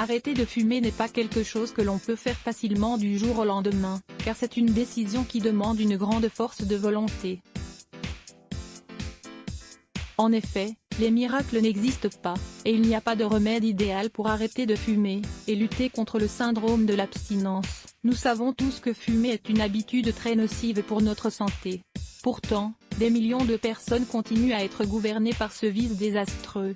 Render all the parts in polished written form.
Arrêter de fumer n'est pas quelque chose que l'on peut faire facilement du jour au lendemain, car c'est une décision qui demande une grande force de volonté. En effet, les miracles n'existent pas, et il n'y a pas de remède idéal pour arrêter de fumer, et lutter contre le syndrome de l'abstinence. Nous savons tous que fumer est une habitude très nocive pour notre santé. Pourtant, des millions de personnes continuent à être gouvernées par ce vice désastreux.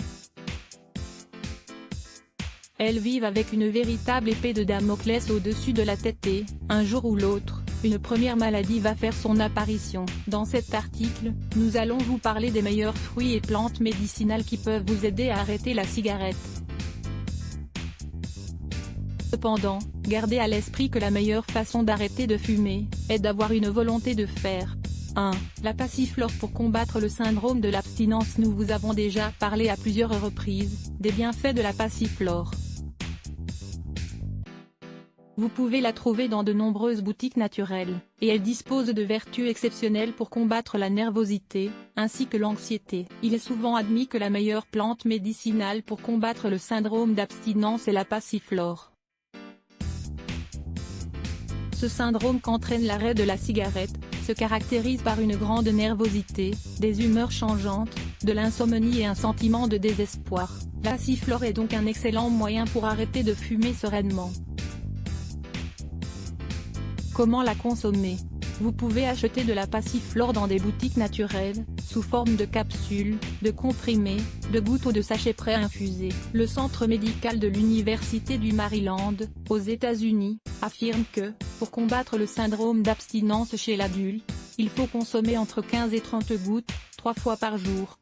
Elles vivent avec une véritable épée de Damoclès au-dessus de la tête et, un jour ou l'autre, une première maladie va faire son apparition. Dans cet article, nous allons vous parler des meilleurs fruits et plantes médicinales qui peuvent vous aider à arrêter la cigarette. Cependant, gardez à l'esprit que la meilleure façon d'arrêter de fumer, est d'avoir une volonté de faire. 1. La passiflore pour combattre le syndrome de l'abstinence. Nous vous avons déjà parlé à plusieurs reprises, des bienfaits de la passiflore. Vous pouvez la trouver dans de nombreuses boutiques naturelles, et elle dispose de vertus exceptionnelles pour combattre la nervosité, ainsi que l'anxiété. Il est souvent admis que la meilleure plante médicinale pour combattre le syndrome d'abstinence est la passiflore. Ce syndrome qu'entraîne l'arrêt de la cigarette, se caractérise par une grande nervosité, des humeurs changeantes, de l'insomnie et un sentiment de désespoir. La passiflore est donc un excellent moyen pour arrêter de fumer sereinement. Comment la consommer? Vous pouvez acheter de la passiflore dans des boutiques naturelles, sous forme de capsules, de comprimés, de gouttes ou de sachets prêts à infuser. Le centre médical de l'Université du Maryland, aux États-Unis, affirme que, pour combattre le syndrome d'abstinence chez l'adulte, il faut consommer entre 15 et 30 gouttes, 3 fois par jour.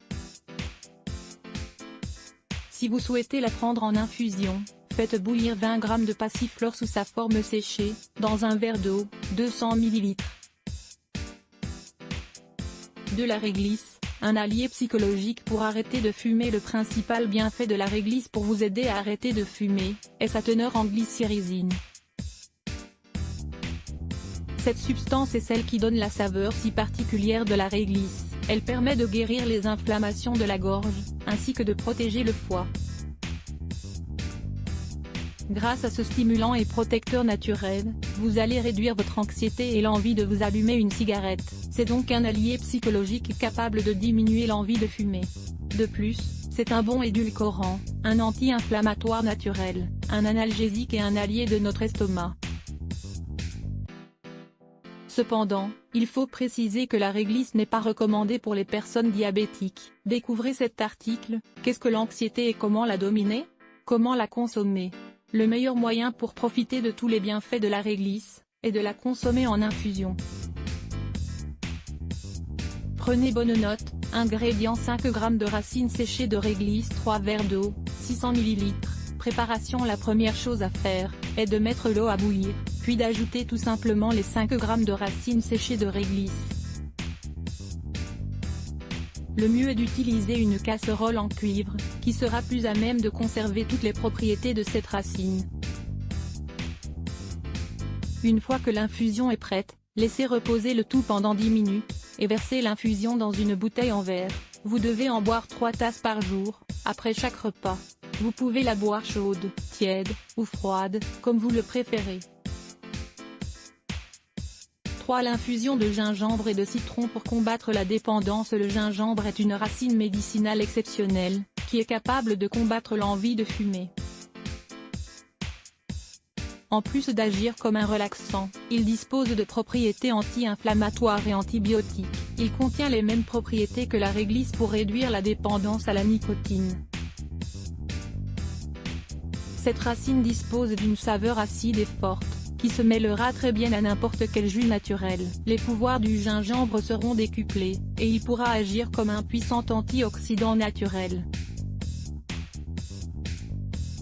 Si vous souhaitez la prendre en infusion, faites bouillir 20 g de passiflore sous sa forme séchée, dans un verre d'eau, 200 ml. De la réglisse, un allié psychologique pour arrêter de fumer. Le principal bienfait de la réglisse pour vous aider à arrêter de fumer, est sa teneur en glycyrrhizine. Cette substance est celle qui donne la saveur si particulière de la réglisse. Elle permet de guérir les inflammations de la gorge, ainsi que de protéger le foie. Grâce à ce stimulant et protecteur naturel, vous allez réduire votre anxiété et l'envie de vous allumer une cigarette. C'est donc un allié psychologique capable de diminuer l'envie de fumer. De plus, c'est un bon édulcorant, un anti-inflammatoire naturel, un analgésique et un allié de notre estomac. Cependant, il faut préciser que la réglisse n'est pas recommandée pour les personnes diabétiques. Découvrez cet article, qu'est-ce que l'anxiété et comment la dominer? Comment la consommer? Le meilleur moyen pour profiter de tous les bienfaits de la réglisse, est de la consommer en infusion. Prenez bonne note, ingrédients 5 g de racines séchées de réglisse, 3 verres d'eau, 600 ml. Préparation. La première chose à faire, est de mettre l'eau à bouillir, puis d'ajouter tout simplement les 5 g de racines séchées de réglisse. Le mieux est d'utiliser une casserole en cuivre, qui sera plus à même de conserver toutes les propriétés de cette racine. Une fois que l'infusion est prête, laissez reposer le tout pendant 10 minutes, et versez l'infusion dans une bouteille en verre. Vous devez en boire 3 tasses par jour, après chaque repas. Vous pouvez la boire chaude, tiède, ou froide, comme vous le préférez. 3. L'infusion de gingembre et de citron pour combattre la dépendance. Le gingembre est une racine médicinale exceptionnelle, qui est capable de combattre l'envie de fumer. En plus d'agir comme un relaxant, il dispose de propriétés anti-inflammatoires et antibiotiques. Il contient les mêmes propriétés que la réglisse pour réduire la dépendance à la nicotine. Cette racine dispose d'une saveur acide et forte, qui se mêlera très bien à n'importe quel jus naturel. Les pouvoirs du gingembre seront décuplés, et il pourra agir comme un puissant antioxydant naturel.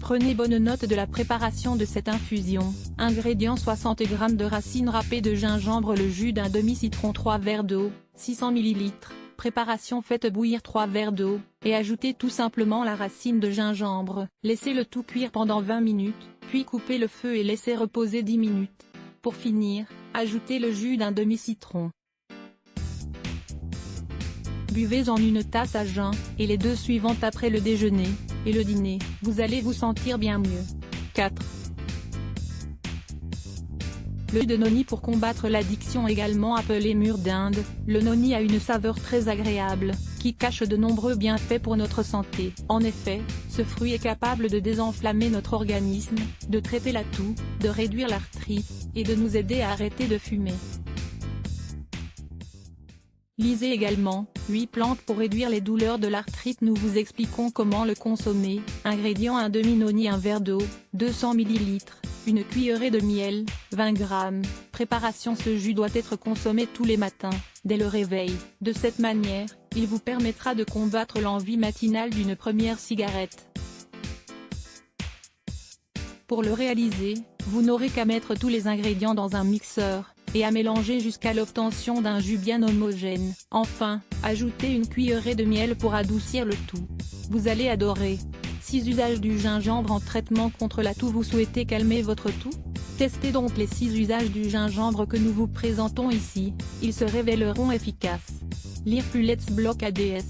Prenez bonne note de la préparation de cette infusion. Ingrédients 60 g de racines râpées de gingembre, le jus d'un demi-citron, 3 verres d'eau, 600 ml. Préparation. Faites bouillir 3 verres d'eau, et ajoutez tout simplement la racine de gingembre. Laissez le tout cuire pendant 20 minutes, puis coupez le feu et laissez reposer 10 minutes. Pour finir, ajoutez le jus d'un demi-citron. Buvez en une tasse à jeun, et les 2 suivantes après le déjeuner, et le dîner. Vous allez vous sentir bien mieux. 4. Le jus de noni pour combattre l'addiction, également appelé mûre d'Inde. Le noni a une saveur très agréable, qui cache de nombreux bienfaits pour notre santé. En effet, ce fruit est capable de désenflammer notre organisme, de traiter la toux, de réduire l'arthrite, et de nous aider à arrêter de fumer. Lisez également, 8 plantes pour réduire les douleurs de l'arthrite. Nous vous expliquons comment le consommer. Ingrédients: un demi-noni, un verre d'eau, 200 ml, une cuillerée de miel, 20 g. Préparation: ce jus doit être consommé tous les matins, dès le réveil. De cette manière, il vous permettra de combattre l'envie matinale d'une première cigarette. Pour le réaliser, vous n'aurez qu'à mettre tous les ingrédients dans un mixeur, et à mélanger jusqu'à l'obtention d'un jus bien homogène. Enfin, ajoutez une cuillerée de miel pour adoucir le tout. Vous allez adorer. 6 usages du gingembre en traitement contre la toux. Vous souhaitez calmer votre toux? Testez donc les 6 usages du gingembre que nous vous présentons ici, ils se révéleront efficaces. Lire plus Let's Block ADS.